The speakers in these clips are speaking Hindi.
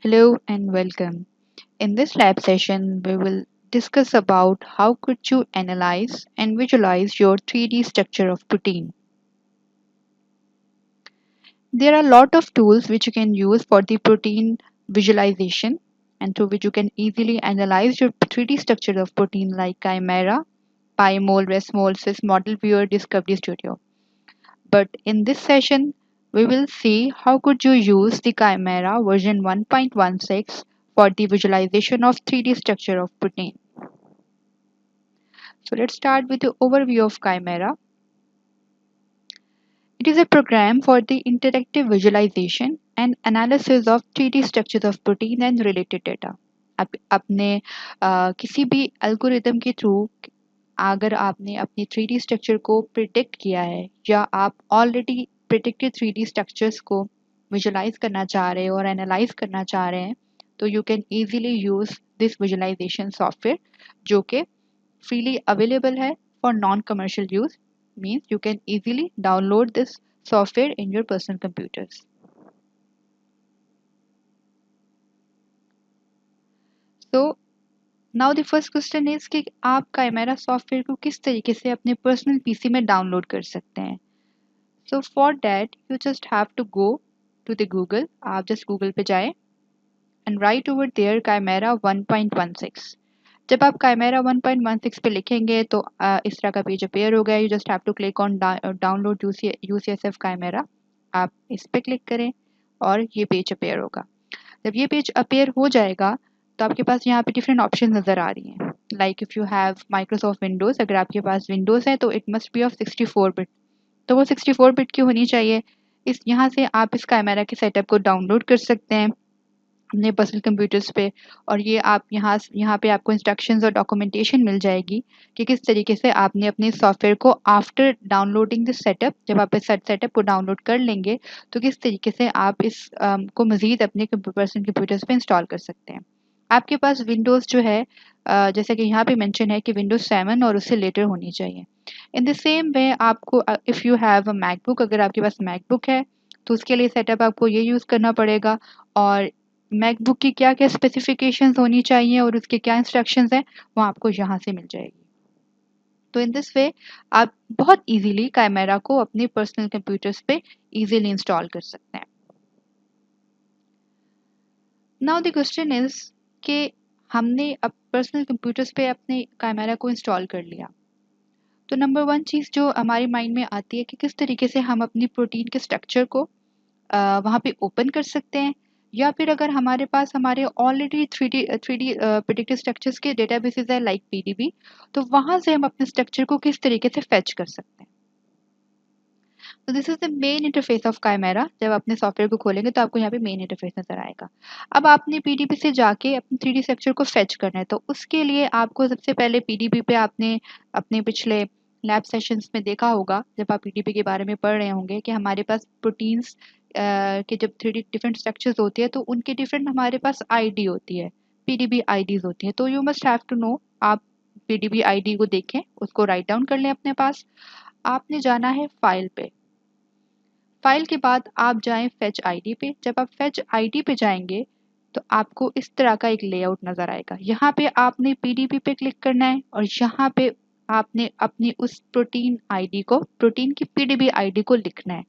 Hello and welcome. In this lab session, we will discuss about how could you analyze and visualize your 3D structure of protein. There are a lot of tools which you can use for the protein visualization and through which you can easily analyze your 3D structure of protein like Chimera, PyMol, ResMol, Swiss Model Viewer, Discovery Studio. But in this session, we will see how could you use the Chimera version 1.16 for the visualization of 3D structure of protein. So let's start with the overview of Chimera. It is a program for the interactive visualization and analysis of 3D structures of protein and related data. आप अपने किसी भी एल्गोरिदम के थ्रू अगर आपने अपनी 3D स्ट्रक्चर को प्रिडिक्ट किया है या आप ऑलरेडी प्रिडिक्टेड 3D स्ट्रक्चर्स को विजुलाइज करना चाह रहे हैं और एनालाइज करना चाह रहे हैं तो you can easily use this visualization software जो कि freely available है for non-commercial use means you can easily download this software in your personal computers. So now the first question is कि आप Chimera सॉफ्टवेयर को किस तरीके से अपने पर्सनल पीसी में डाउनलोड कर सकते हैं. So for that you just have to go to the Google. आप just Google पे जाएं and write over there Chimera 1.16. जब आप Chimera 1.16 पे लिखेंगे तो इस तरह का पेज अपेयर होगा. You just have to click on download UCSF Chimera. आप इस पे क्लिक करें और ये पेज अपेयर होगा. जब ये पेज अपेयर हो जाएगा तो आपके पास यहाँ पे डिफरेंट ऑप्शन नज़र आ रही हैं. Like if you have Microsoft Windows, अगर आपके पास विंडोज़ है तो it must be of 64 bit. तो वो 64 बिट की होनी चाहिए. इस यहाँ से आप इस Chimera के सेटअप को डाउनलोड कर सकते हैं अपने पर्सनल कंप्यूटर्स पे. और ये आप यहाँ पे आपको इंस्ट्रक्शंस और डॉक्यूमेंटेशन मिल जाएगी कि किस तरीके से आपने अपने सॉफ्टवेयर को आफ्टर डाउनलोडिंग दिस सेटअप, जब आप इस सेटअप को डाउनलोड कर लेंगे तो किस तरीके से आप इस को मज़ीद अपने पर्सनल कंप्यूटर्स पे इंस्टॉल कर सकते हैं. आपके पास विंडोज़ जो है जैसे कि यहाँ पे मेंशन है कि विंडोज़ 7 और उससे लेटर होनी चाहिए. इन द सेम वे आपको if you have a MacBook, अगर आपके पास मैकबुक है तो उसके लिए सेटअप आपको ये यूज़ करना पड़ेगा. और मैकबुक की क्या क्या स्पेसिफिकेशंस होनी चाहिए और उसके क्या इंस्ट्रक्शंस हैं वो आपको यहाँ से मिल जाएगी. तो इन दिस वे आप बहुत इजीली Chimera को अपने पर्सनल कंप्यूटर्स पे इजीली इंस्टॉल कर सकते हैं. नाउ द क्वेश्चन इज कि हमने अब पर्सनल कंप्यूटर्स पे अपने Chimera को इंस्टॉल कर लिया तो नंबर वन चीज़ जो हमारे माइंड में आती है कि किस तरीके से हम अपनी प्रोटीन के स्ट्रक्चर को वहाँ पे ओपन कर सकते हैं या फिर अगर हमारे पास हमारे already three D predictive structures के डेटाबेसेस है लाइक पीडीबी, तो वहाँ से हम अपने स्ट्रक्चर को किस तरीके से फेच कर सकते हैं. तो this is the main interface of Chimera. जब अपने सॉफ्टवेयर को खोलेंगे तो आपको यहाँ पे मेन इंटरफेस नजर आएगा. अब आपने पीडीबी से जाके अपने 3D स्ट्रक्चर को फेच करना है तो उसके लिए आपको सबसे पहले पीडीबी पे आपने अपने पिछले लैब सेशंस में देखा होगा जब आप पीडीबी के बारे में पढ़ रहे होंगे कि हमारे पास प्रोटीन्स के जब 3D डिफरेंट स्ट्रक्चर्स होती है तो उनके डिफरेंट हमारे पास आईडी होती है, पीडीबी आईडीज होती है. तो you must have to know. आप पीडीबी आईडी को देखें, उसको राइट डाउन कर लें अपने पास. आपने जाना है फाइल पे. फाइल के बाद आप जाएं फेच आईडी पे. जब आप फेच आईडी पे जाएंगे तो आपको इस तरह का एक लेआउट नज़र आएगा. यहाँ पे आपने पीडीबी पे क्लिक करना है और यहाँ पे आपने अपनी उस प्रोटीन आईडी को, प्रोटीन की पीडीबी आईडी को लिखना है.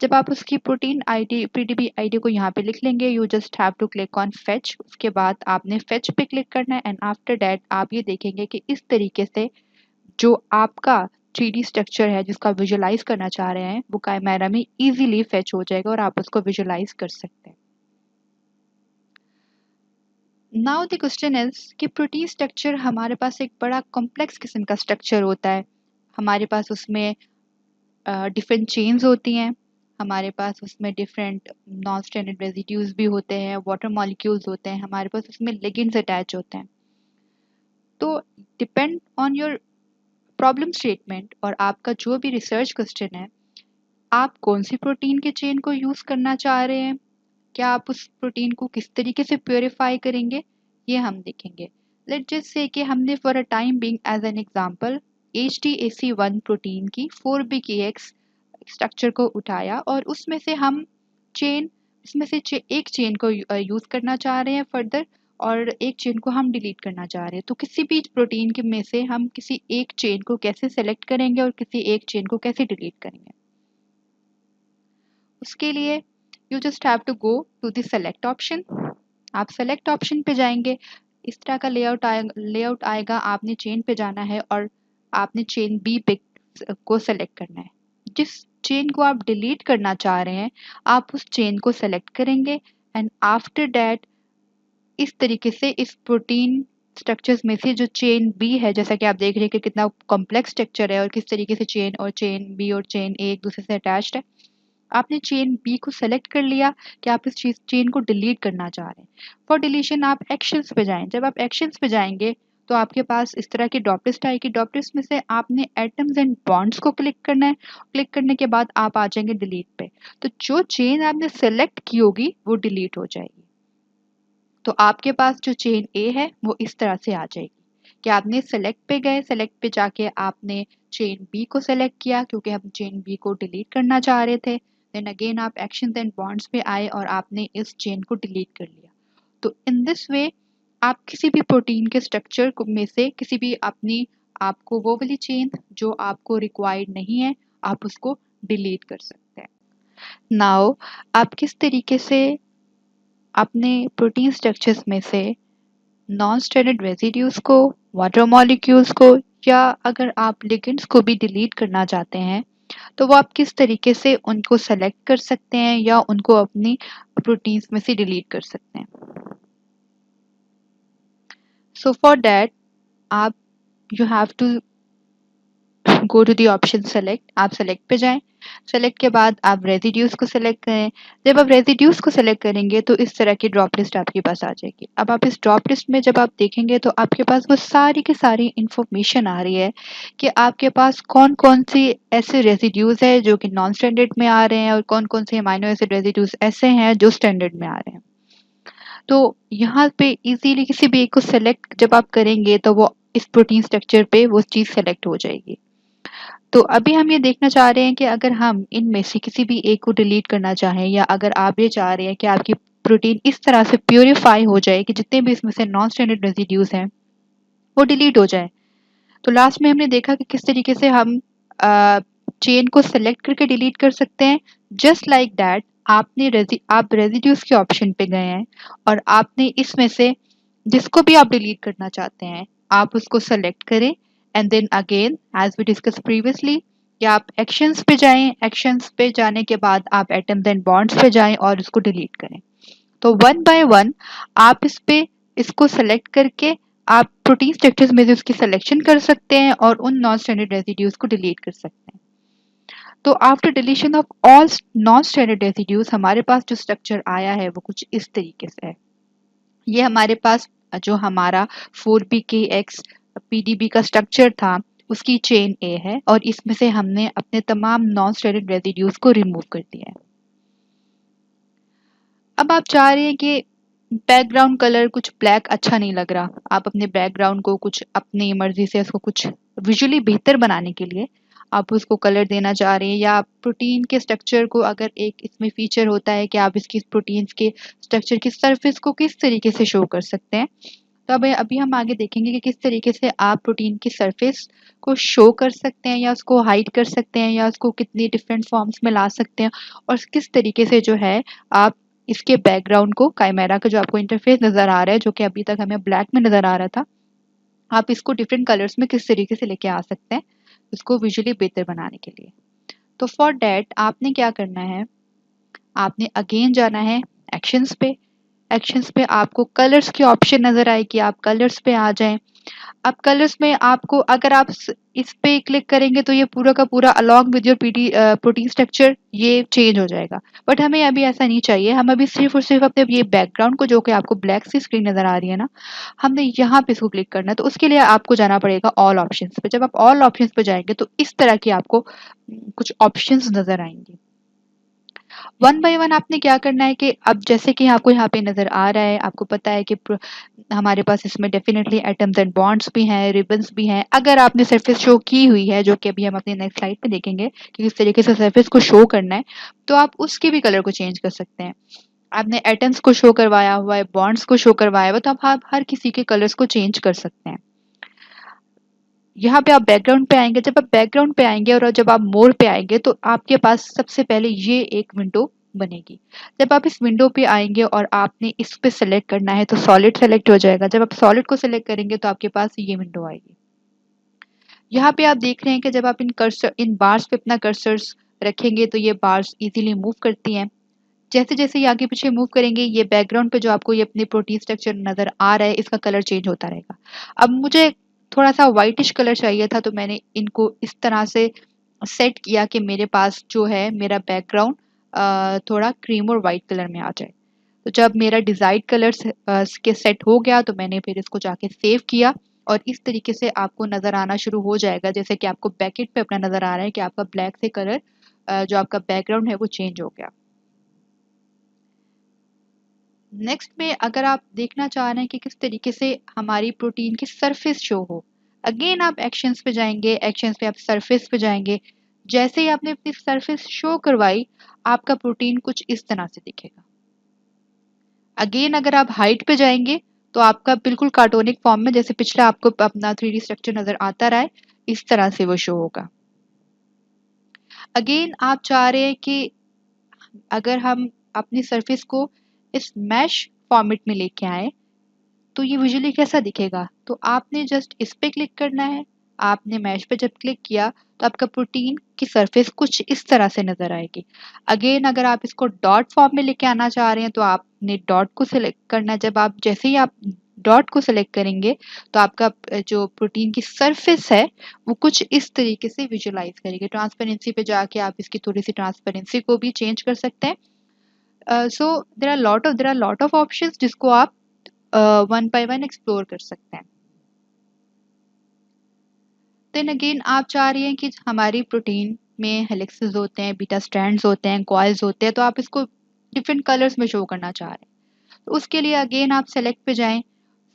जब आप उसकी प्रोटीन आईडी पीडीबी आईडी को यहाँ पे लिख लेंगे you just have to click on fetch. उसके बाद आपने फेच पे क्लिक करना है एंड आफ्टर दैट आप ये देखेंगे कि इस तरीके से जो आपका 3D स्ट्रक्चर है जिसका विजुलाइज करना चाह रहे हैं वो Chimera में इजीली फेच हो जाएगा और आप उसको विजुलाइज कर सकते हैं. नाउ द क्वेश्चन इज कि प्रोटीन स्ट्रक्चर हमारे पास एक बड़ा कॉम्प्लेक्स किस्म का स्ट्रक्चर होता है. हमारे पास उसमें डिफरेंट चेन्स होती हैं, हमारे पास उसमें डिफरेंट नॉन स्टैंडर्ड रेजिड्यूज भी होते हैं, वाटर मॉलिक्यूल्स होते हैं, हमारे पास उसमें लिगेंड्स अटैच होते हैं. तो depend on your problem statement और आपका जो भी रिसर्च क्वेश्चन है, आप कौन सी प्रोटीन के चेन को यूज़ करना चाह रहे हैं, क्या आप उस प्रोटीन को किस तरीके से प्योरीफाई करेंगे, ये हम देखेंगे. लेट जस्ट से कि हमने for a time being as an example HDAC1 protein की 4BKX स्ट्रक्चर को उठाया और उसमें से हम चेन इसमें से एक चेन को यूज़ करना चाह रहे हैं फर्दर और एक चेन को हम डिलीट करना चाह रहे हैं। तो किसी भी प्रोटीन के में से हम किसी एक चेन को कैसे सेलेक्ट करेंगे और किसी एक चेन को कैसे डिलीट करेंगे? उसके लिए you just have to go to the select option. आप सेलेक्ट ऑप्शन पे जाएंगे, इस तरह का लेआउट आएगा। आपने चेन पे जाना है और आपने चेन बी पे को सेलेक्ट करना है। जिस चेन को आप डिलीट करना चाह रहे हैं आप उस चेन को सेलेक्ट करेंगे एंड आफ्टर दैट इस तरीके से इस प्रोटीन स्ट्रक्चर्स में से जो चेन बी है, जैसा कि आप देख रहे हैं कि कितना कॉम्प्लेक्स स्ट्रक्चर है और किस तरीके से चेन बी और चेन ए एक दूसरे से अटैच्ड है। आपने चेन बी को सेलेक्ट कर लिया कि आप इस चेन को डिलीट करना चाह रहे हैं। फॉर डिलीशन आप एक्शंस पे जाएं। जब आप एक्शंस पे जाएंगे तो आपके पास इस तरह की ड्रॉप लिस्ट आएगी। ड्रॉप लिस्ट में से आपने एटम्स एंड बॉन्ड्स को क्लिक करना है। क्लिक करने के बाद आप आ जाएंगे डिलीट पे। तो जो चेन आपने सेलेक्ट की होगी वो डिलीट हो जाएगी। तो आपके पास जो चेन ए है वो इस तरह से आ जाएगी कि आपने सेलेक्ट पे गए, सेलेक्ट पे जाके आपने चेन बी को सेलेक्ट किया क्योंकि हम चेन बी को डिलीट करना चाह रहे थे। देन अगेन आप एक्शंस एंड बॉन्ड्स पे आए और आपने इस चेन को डिलीट कर लिया। तो इन दिस वे आप किसी भी प्रोटीन के स्ट्रक्चर में से किसी भी अपनी आपको वो वाली चेन जो आपको रिक्वायर्ड नहीं है आप उसको डिलीट कर सकते हैं। नाउ आप किस तरीके से अपने प्रोटीन स्ट्रक्चर्स में से नॉन स्ट्रैंडेड रेजिड्यूज को, वाटर मॉलिक्यूल्स को या अगर आप लिगेंड्स को भी डिलीट करना चाहते हैं तो वो आप किस तरीके से उनको सेलेक्ट कर सकते हैं या उनको अपनी प्रोटीन्स में से डिलीट कर सकते हैं। सो फॉर दैट आप you have to go to the option select. आप सेलेक्ट पे जाएं। सेलेक्ट के बाद आप रेजिड्यूज को सेलेक्ट करें। जब आप रेजिड्यूज को सेलेक्ट करेंगे तो इस तरह की ड्रॉप लिस्ट आपके पास आ जाएगी। अब आप इस ड्रॉप लिस्ट में जब आप देखेंगे तो आपके पास वो सारी की सारी इंफॉर्मेशन आ रही है कि आपके पास कौन कौन सी ऐसे रेजिड्यूज है जो कि नॉन स्टैंडर्ड में आ रहे हैं और कौन कौन से अमाइनो एसिड रेजिड्यूज ऐसे हैं जो स्टैंडर्ड में आ रहे हैं। तो यहाँ पे इजीली किसी भी एक को सेलेक्ट जब आप करेंगे तो वो इस प्रोटीन स्ट्रक्चर पे वो चीज़ सेलेक्ट हो जाएगी। तो अभी हम ये देखना चाह रहे हैं कि अगर हम इनमें से किसी भी एक को डिलीट करना चाहें या अगर आप ये चाह रहे हैं कि आपकी प्रोटीन इस तरह से प्योरीफाई हो जाए कि जितने भी इसमें से नॉन स्टैंडर्ड रेजिड्यूज हैं वो डिलीट हो जाए। तो लास्ट में हमने देखा कि किस तरीके से हम चेन को सेलेक्ट करके डिलीट कर सकते हैं। जस्ट लाइक दैट आप रेजिड्यूज के ऑप्शन पे गए हैं और आपने इसमें से जिसको भी आप डिलीट करना चाहते हैं आप उसको सेलेक्ट करें and then again as we discuss previously या आप एक्शंस पे जाएं। एक्शंस पे जाने के बाद आप एटम्स एंड बॉन्ड्स पे जाएं और उसको डिलीट करें। तो वन बाय वन आप इसको सेलेक्ट करके आप प्रोटीन स्ट्रक्चर्स में से उसकी सिलेक्शन कर सकते हैं और उन नॉन स्टैंडर्ड रेजिड्यूज को डिलीट कर सकते हैं। तो after deletion of all non standard residues हमारे पास जो स्ट्रक्चर आया है वो कुछ इस तरीके से है। ये हमारे पास जो हमारा 4PKX PDB का स्ट्रक्चर था उसकी चेन ए है और इसमें से हमने अपने तमाम नॉन स्टैंडर्ड रेजिड्यूज को रिमूव कर दिया है। अब आप चाह रहे हैं कि बैकग्राउंड कलर कुछ ब्लैक अच्छा नहीं लग रहा, आप अपने बैकग्राउंड को कुछ अपनी मर्जी से उसको कुछ विजुअली बेहतर बनाने के लिए आप उसको कलर देना चाह रहे हैं, या प्रोटीन के स्ट्रक्चर को अगर एक इसमें फीचर होता है कि आप इसकी प्रोटीन्स के स्ट्रक्चर की सरफेस को किस तरीके से शो कर सकते हैं। तो अब अभी हम आगे देखेंगे कि किस तरीके से आप प्रोटीन की सरफेस को शो कर सकते हैं या उसको हाइड कर सकते हैं या उसको कितनी डिफरेंट फॉर्म्स में ला सकते हैं और किस तरीके से जो है आप इसके बैकग्राउंड को काइमेरा का जो आपको इंटरफेस नज़र आ रहा है जो कि अभी तक हमें ब्लैक में नज़र आ रहा था, आप इसको डिफरेंट कलर्स में किस तरीके से लेके आ सकते हैं इसको विजुअली बेहतर बनाने के लिए। तो फॉर डैट आपने क्या करना है, आपने अगेन जाना है एक्शंस पे। एक्शंस पे आपको कलर्स की ऑप्शन नज़र आएगी, आप कलर्स पे आ जाएं। अब कलर्स में आपको अगर आप इस पे क्लिक करेंगे तो ये पूरा का पूरा along with your protein structure ये चेंज हो जाएगा, बट हमें अभी ऐसा नहीं चाहिए। हम अभी सिर्फ और सिर्फ अपने ये बैकग्राउंड को जो कि आपको ब्लैक सी स्क्रीन नज़र आ रही है ना, हमने यहाँ पे इसको क्लिक करना है। तो उसके लिए आपको जाना पड़ेगा ऑल ऑप्शंस पे। जब आप ऑल ऑप्शंस पे जाएंगे तो इस तरह की आपको कुछ ऑप्शंस नज़र आएंगे। वन बाय वन आपने क्या करना है कि अब जैसे कि आपको यहाँ पे नज़र आ रहा है, आपको पता है कि हमारे पास इसमें डेफिनेटली एटम्स एंड बॉन्ड्स भी हैं, रिबन्स भी हैं। अगर आपने सरफेस शो की हुई है जो कि अभी हम अपने नेक्स्ट स्लाइड पे देखेंगे कि किस तरीके से सरफेस को शो करना है, तो आप उसके भी कलर को चेंज कर सकते हैं। आपने एटम्स को शो करवाया हुआ है, बॉन्ड्स को शो करवाया हुआ है, तो आप हर किसी के कलर्स को चेंज कर सकते हैं। यहाँ पे आप बैकग्राउंड पे आएंगे, जब आप बैकग्राउंड पे आएंगे और जब आप मोर पे आएंगे तो आपके पास सबसे पहले ये एक विंडो बनेगी। जब आप इस विंडो पे आएंगे और आपने इस पे सेलेक्ट करना है तो सॉलिड सेलेक्ट हो जाएगा। जब आप सॉलिड को सेलेक्ट करेंगे तो आपके पास ये विंडो आएगी। यहाँ पे आप देख रहे हैं कि जब आप इन बार्स पे अपना कर्सर्स रखेंगे तो ये बार्स इजीली मूव करती हैं। जैसे जैसे ये आगे पीछे मूव करेंगे, ये बैकग्राउंड पे जो आपको ये अपने प्रोटीन स्ट्रक्चर नजर आ रहा है, इसका कलर चेंज होता रहेगा। अब मुझे थोड़ा सा व्हाइटिश कलर चाहिए था, तो मैंने इनको इस तरह से सेट किया कि मेरे पास जो है मेरा बैकग्राउंड थोड़ा क्रीम और वाइट कलर में आ जाए। तो जब मेरा डिजाइड कलर के सेट हो गया तो मैंने फिर इसको जाके सेव किया, और इस तरीके से आपको नजर आना शुरू हो जाएगा, जैसे कि आपको बैकेट पे अपना नजर आ रहा है कि आपका ब्लैक से कलर जो आपका बैकग्राउंड है वो चेंज हो गया। नेक्स्ट में अगर आप देखना चाह रहे हैं कि किस तरीके से हमारी प्रोटीन की सरफेस शो हो, अगेन आप एक्शंस पे जाएंगे, एक्शंस पे आप सरफेस पे जाएंगे। जैसे ही आपने अपनी सरफेस शो करवाई, आपका प्रोटीन कुछ इस तरह से दिखेगा। अगेन अगर आप हाइट पे जाएंगे तो आपका बिल्कुल कार्टूनिक फॉर्म में, जैसे पिछला आपको अपना 3D स्ट्रक्चर नजर आता रहा है, इस तरह से वो शो होगा। अगेन आप चाह रहे हैं कि अगर हम अपनी सरफेस को इस मैश फॉर्मेट में लेके आए तो ये विजुअली कैसा दिखेगा, तो आपने जस्ट इस पे क्लिक करना है। आपने मैश पे जब क्लिक किया तो आपका प्रोटीन की सरफेस कुछ इस तरह से नजर आएगी। अगेन अगर आप इसको डॉट फॉर्म में लेके आना चाह रहे हैं तो आपने डॉट को सिलेक्ट करना है। जब आप जैसे ही आप डॉट को सिलेक्ट करेंगे तो आपका जो प्रोटीन की सरफेस है वो कुछ इस तरीके से विजुअलाइज करेगी। ट्रांसपेरेंसी पे जाके आप इसकी थोड़ी सी ट्रांसपेरेंसी को भी चेंज कर सकते हैं। So there are lot of options जिसको आप वन बाय वन एक्सप्लोर कर सकते हैं। देन अगेन आप चाह रही हैं कि हमारी प्रोटीन में हेलिक्सेस होते हैं, बीटा स्ट्रैंड्स होते हैं, कॉइल्स होते हैं, तो आप इसको डिफरेंट कलर्स में शो करना चाह रहे हैं। तो उसके लिए अगेन आप सेलेक्ट पे जाएं।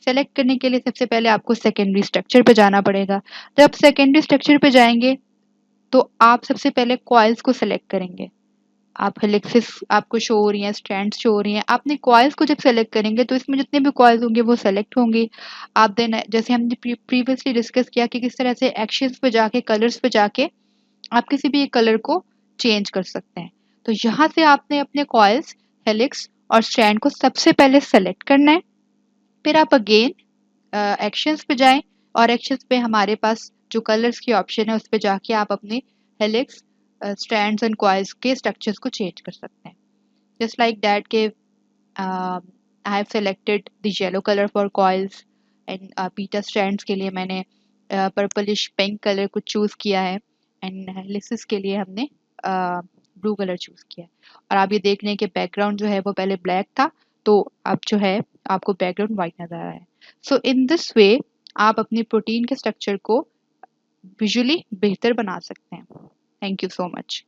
सेलेक्ट करने के लिए सबसे पहले आपको सेकेंडरी स्ट्रक्चर पे जाना पड़ेगा। जब सेकेंडरी स्ट्रक्चर पे जाएंगे तो आप सबसे पहले कॉइल्स को सेलेक्ट करेंगे। आप हेलिक्सेस आपको शो हो रही हैं, स्ट्रैंड्स शो हो रही हैं। आपने कॉइल्स को जब सेलेक्ट करेंगे तो इसमें जितने भी कॉइल्स होंगे वो सेलेक्ट होंगे। आप देन जैसे हमने प्रीवियसली डिस्कस किया कि किस तरह से एक्शंस पे जाके, कलर्स पे जाके आप किसी भी एक कलर को चेंज कर सकते हैं। तो यहाँ से आपने अपने कॉइल्स, हेलिक्स और स्ट्रैंड को सबसे पहले सेलेक्ट करना है। फिर आप अगेन एक्शंस पे जाएं, और एक्शंस पे हमारे पास जो कलर्स की ऑप्शन है उस पे जाके आप अपने हेलिक्स, स्ट्रैंड्स एंड कॉइल्स के स्ट्रक्चर्स को चेंज कर सकते हैं। जस्ट लाइक दैट के I have selected the yellow colour for coils and beta strands के लिए मैंने पर्पलिश पिंक कलर को चूज किया है, एंड हेलिक्स के लिए हमने ब्लू कलर चूज किया है। और आप ये देख रहे हैं कि बैकग्राउंड जो है वो पहले ब्लैक था, तो अब जो है आपको बैकग्राउंड वाइट नजर आ रहा है। सो इन दिस वे आप अपनी प्रोटीन के स्ट्रक्चर को विजुअली बेहतर बना सकते हैं। Thank you so much.